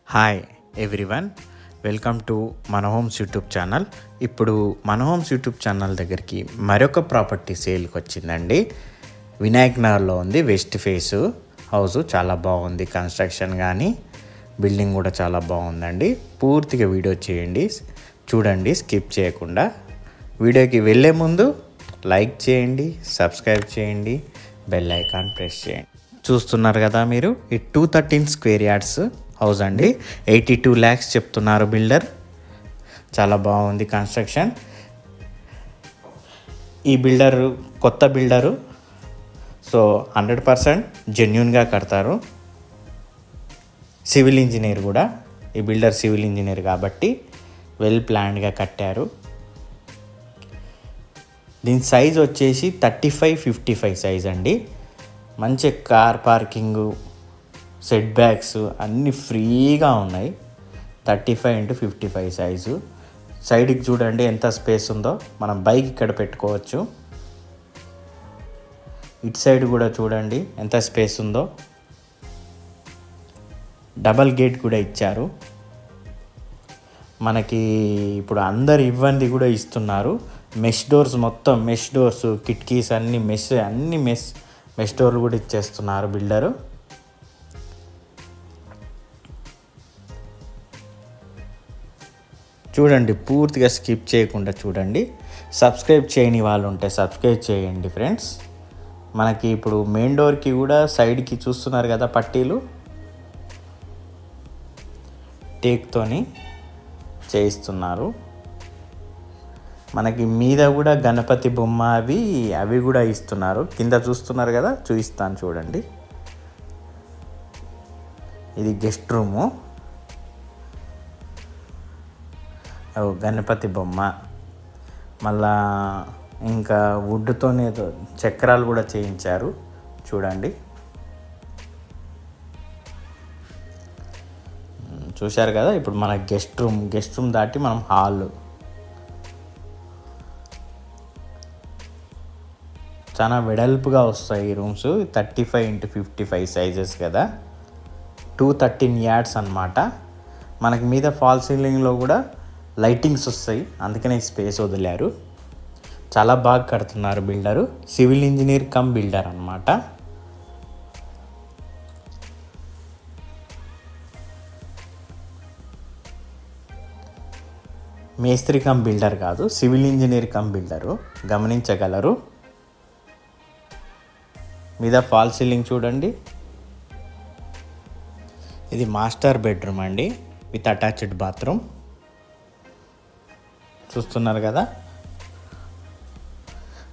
Hi everyone, welcome to మన homes YouTube channel. ఇప్పుడు మన హోమ్స్ యూట్యూబ్ ఛానల్ దగ్గరికి మరొక ప్రాపర్టీ సేల్కి వచ్చిందండి. వినాయక్ నగర్లో ఉంది. వెస్ట్ ఫేస్ హౌస్ చాలా బాగుంది. కన్స్ట్రక్షన్ కానీ బిల్డింగ్ కూడా చాలా బాగుందండి. పూర్తిగా వీడియో చూడండి స్కిప్ చేయకుండా. వీడియోకి వెళ్ళే ముందు లైక్ చేయండి, సబ్స్క్రైబ్ చేయండి, బెల్ ఐకాన్ ప్రెస్ చేయండి. చూస్తున్నారు కదా మీరు, ఈ 213 స్క్వేర్ యార్డ్స్ హౌస్ అండి. 82 lakhs చెప్తున్నారు బిల్డర్. చాలా బాగుంది కన్స్ట్రక్షన్. ఈ బిల్డరు కొత్త బిల్డరు, సో 100% జెన్యూన్గా కడతారు. సివిల్ ఇంజనీర్ కూడా, ఈ బిల్డర్ సివిల్ ఇంజనీర్ కాబట్టి వెల్ ప్లాన్డ్గా కట్టారు. దీని సైజ్ వచ్చేసి 35-55 సైజ్ అండి. మంచి కార్ పార్కింగు, సెట్ బ్యాక్స్ అన్నీ ఫ్రీగా ఉన్నాయి. 35x55 size. సైడ్కి చూడండి ఎంత స్పేస్ ఉందో. మనం బైక్ ఇక్కడ పెట్టుకోవచ్చు. ఇటు సైడ్ కూడా చూడండి ఎంత స్పేస్ ఉందో. డబల్ గేట్ కూడా ఇచ్చారు. మనకి ఇప్పుడు అందరు ఇవ్వండి కూడా ఇస్తున్నారు. మెష్ డోర్స్, మొత్తం మెష్ డోర్స్, కిటికీస్ అన్ని మెష్ డోర్లు కూడా ఇచ్చేస్తున్నారు బిల్డరు. చూడండి, పూర్తిగా స్కిప్ చేయకుండా చూడండి. సబ్స్క్రైబ్ చేయని వాళ్ళు ఉంటే సబ్స్క్రైబ్ చేయండి ఫ్రెండ్స్. మనకి ఇప్పుడు మెయిన్ డోర్కి కూడా సైడ్కి చూస్తున్నారు కదా పట్టీలు, టేక్తోని చేయిస్తున్నారు. మనకి మీద కూడా గణపతి బొమ్మ అవి కూడా ఇస్తున్నారు. కింద చూస్తున్నారు కదా, చూపిస్తాను చూడండి. ఇది గెస్ట్ రూము. గణపతి బొమ్మ, మళ్ళా ఇంకా వుడ్తోనే చక్రాలు కూడా చేయించారు చూడండి. చూశారు కదా. ఇప్పుడు మన గెస్ట్ రూమ్ దాటి మనం హాల్. చాలా వెడల్పుగా వస్తాయి ఈ రూమ్స్. 35x55 సైజెస్ కదా. 213 yards అన్నమాట. మనకి మీద ఫాల్ సీలింగ్లో కూడా లైటింగ్స్ వస్తాయి, అందుకనే స్పేస్ వదిలారు. చాలా బాగా కడుతున్నారు builder. Civil engineer come builder అన్నమాట. మేస్త్రి కమ్ బిల్డర్ కాదు, సివిల్ ఇంజనీర్ కమ్ బిల్డరు, గమనించగలరు. మీద ఫాల్ సీలింగ్ చూడండి. ఇది మాస్టర్ బెడ్రూమ్ అండి, విత్ అటాచ్డ్ బాత్రూమ్. చూస్తున్నారు కదా.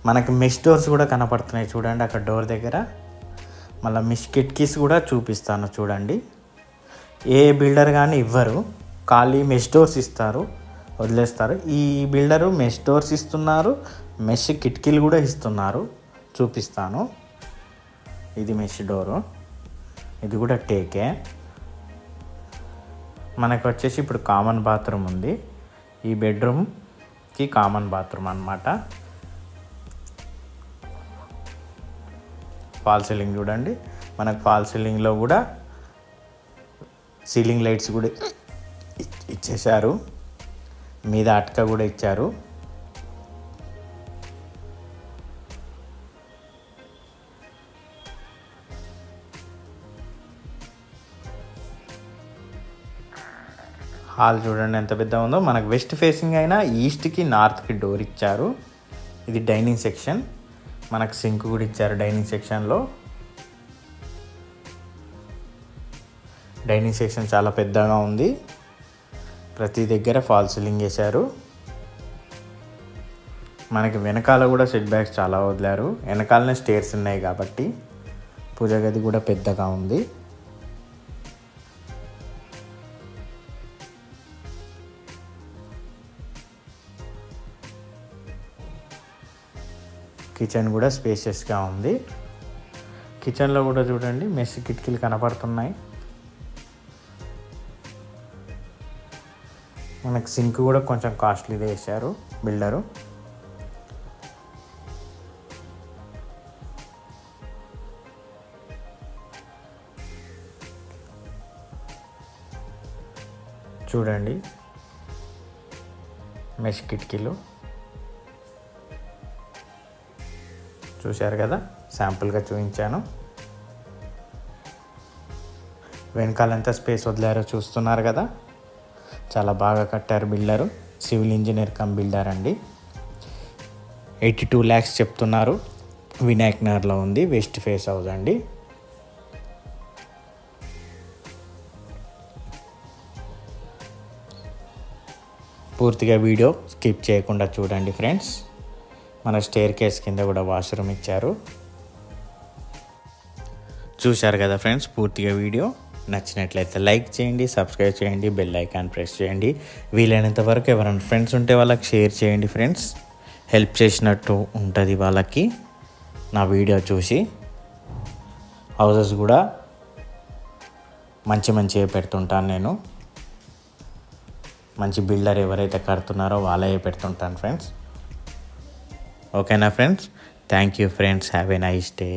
మనకి మెష్ డోర్స్ కూడా కనపడుతున్నాయి చూడండి అక్కడ డోర్ దగ్గర. మళ్ళీ మెష్ కిటికీస్ కూడా చూపిస్తాను చూడండి. ఏ బిల్డర్ కానీ ఇవ్వరు, ఖాళీ మెష్ డోర్స్ ఇస్తారు, వదిలేస్తారు. ఈ బిల్డరు మెష్ డోర్స్ ఇస్తున్నారు, మెష్ కిటికీలు కూడా ఇస్తున్నారు. చూపిస్తాను. ఇది మెష్ డోరు, ఇది కూడా టేకే. మనకు వచ్చేసి ఇప్పుడు కామన్ బాత్రూమ్ ఉంది. ఈ బెడ్రూమ్కి కామన్ బాత్రూమ్ అన్నమాట. ఫాల్ సీలింగ్ చూడండి. మనకు ఫాల్ సీలింగ్లో కూడా సీలింగ్ లైట్స్ కూడా ఇచ్చేశారు. మీద అటక కూడా ఇచ్చారు. హాల్ చూడండి ఎంత పెద్ద ఉందో. మనకు వెస్ట్ ఫేసింగ్ అయినా ఈస్ట్కి నార్త్కి డోర్ ఇచ్చారు. ఇది డైనింగ్ సెక్షన్. మనకు సింక్ కూడా ఇచ్చారు డైనింగ్ సెక్షన్లో. డైనింగ్ సెక్షన్ చాలా పెద్దగా ఉంది. ప్రతి దగ్గర ఫాల్ సీలింగ్ వేశారు. మనకి వెనకాల కూడా సెట్ బ్యాక్స్ చాలా వదిలారు. వెనకాలనే స్టేర్స్ ఉన్నాయి కాబట్టి పూజ గది కూడా పెద్దగా ఉంది. కిచెన్ కూడా స్పేషియస్గా ఉంది. కిచెన్లో కూడా చూడండి మెస్ కిటికీలు కనపడుతున్నాయి. మనకు సింక్ కూడా కొంచెం కాస్ట్లీగా వేశారు బిల్డరు. చూడండి మెష్ కిటికీలు చూశారు కదా, శాంపుల్గా చూపించాను. వెనకాల ఎంత స్పేస్ వదిలారో చూస్తున్నారు కదా, చాలా బాగా కట్టారు builder. Civil engineer come builder అండి. 82 lakhs చెప్తున్నారు. వినాయక్ నగర్లో ఉంది, వెస్ట్ ఫేస్ హౌస్ అండి. పూర్తిగా వీడియో స్కిప్ చేయకుండా చూడండి ఫ్రెండ్స్. మన స్టేర్ కేస్ కింద కూడా వాష్రూమ్ ఇచ్చారు. చూశారు కదా ఫ్రెండ్స్ పూర్తిగా వీడియో. నచ్చినట్లయితే లైక్ చేయండి, సబ్స్క్రైబ్ చేయండి, బెల్ ఐకాన్ ప్రెస్ చేయండి. వీలైనంత వరకు ఎవరైనా ఫ్రెండ్స్ ఉంటే వాళ్ళకి షేర్ చేయండి ఫ్రెండ్స్. హెల్ప్ చేసినట్టు ఉంటుంది వాళ్ళకి నా వీడియో చూసి. హౌసెస్ కూడా మంచిగా పెడుతుంటాను నేను. మంచి బిల్డర్ ఎవరైతే కడుతున్నారో వాళ్ళే పెడుతుంటాను ఫ్రెండ్స్. ఓకేనా friends? Thank you friends. Have a nice day.